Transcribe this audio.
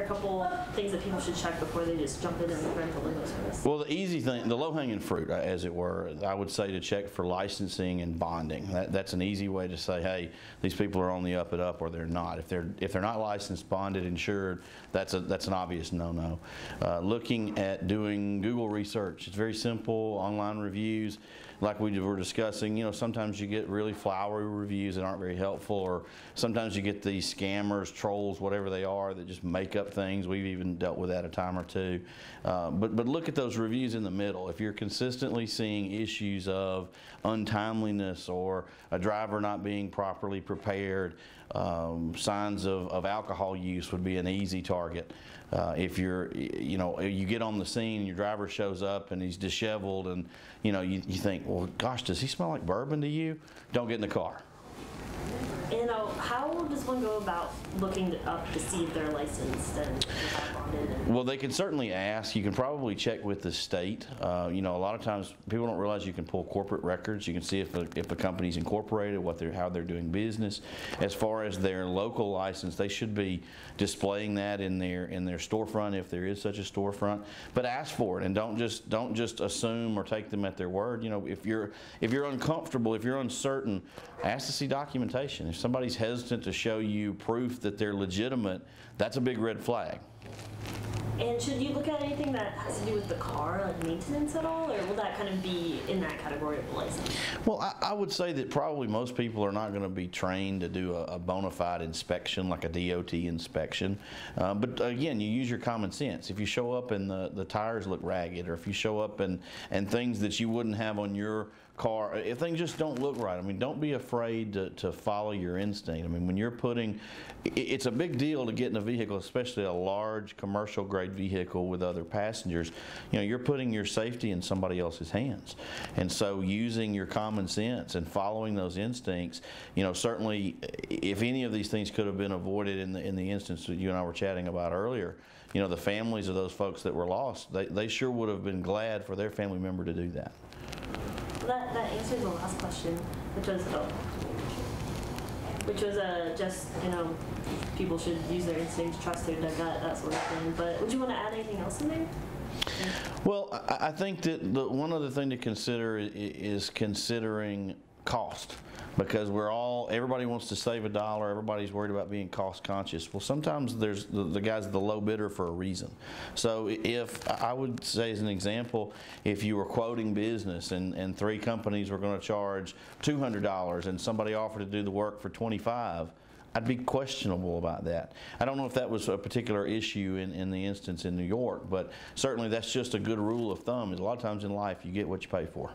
a couple things that people should check before they just jump in and rent a limo service? Well, the easy thing, the low-hanging fruit, as it were, I would say to check for licensing and bonding. That's an easy way to say, hey, these people are on the up and up, or they're not. If they're not licensed, bonded, insured, that's an obvious no-no. Looking at doing Google research, it's very simple. Online reviews, like we were discussing. Sometimes you get really flowery reviews that aren't very helpful, or sometimes you get these scammers, trolls, whatever they are, that just make up things. We've even dealt with that a time or two. But look at those reviews in the middle. If you're consistently seeing issues of untimeliness or a driver not being properly prepared, signs of alcohol use would be an easy target. If you get on the scene and your driver shows up and he's disheveled, and you think, well, gosh, does he smell like bourbon to you? Don't get in the car. And how does one go about looking up to see if they're licensed and have bonded? Well, they can certainly ask. You can probably check with the state. A lot of times people don't realize you can pull corporate records. You can see if a company's incorporated, how they're doing business. As far as their local license, they should be displaying that in their storefront, if there is such a storefront. But ask for it, and don't just assume or take them at their word. If you're uncomfortable, if you're uncertain, ask to see documentation. If somebody's hesitant to show you proof that they're legitimate, that's a big red flag. And should you look at anything that has to do with the car, like maintenance at all, or will that kind of be in that category of license? Well, I would say that probably most people are not going to be trained to do a bona fide inspection, like a DOT inspection. But again, you use your common sense. If you show up and the tires look ragged, or if you show up and things that you wouldn't have on your car, if things just don't look right, don't be afraid to follow your instinct. When you're it's a big deal to get in a vehicle, especially a large commercial grade vehicle with other passengers. You're putting your safety in somebody else's hands, and so using your common sense and following those instincts, certainly if any of these things could have been avoided in the instance that you and I were chatting about earlier, the families of those folks that were lost, they sure would have been glad for their family member to do that. That answers the last question, which was just people should use their instincts, trust their gut, that sort of thing. But would you want to add anything else in there? Well, I think that one other thing to consider is considering cost, because everybody wants to save $1. Everybody's worried about being cost conscious. Well, sometimes there's the guy's the low bidder for a reason. So if I would say, as an example, if you were quoting business and 3 companies were going to charge $200 and somebody offered to do the work for $25, I'd be questionable about that. I don't know if that was a particular issue in the instance in New York, but certainly that's just a good rule of thumb. Is a lot of times in life you get what you pay for.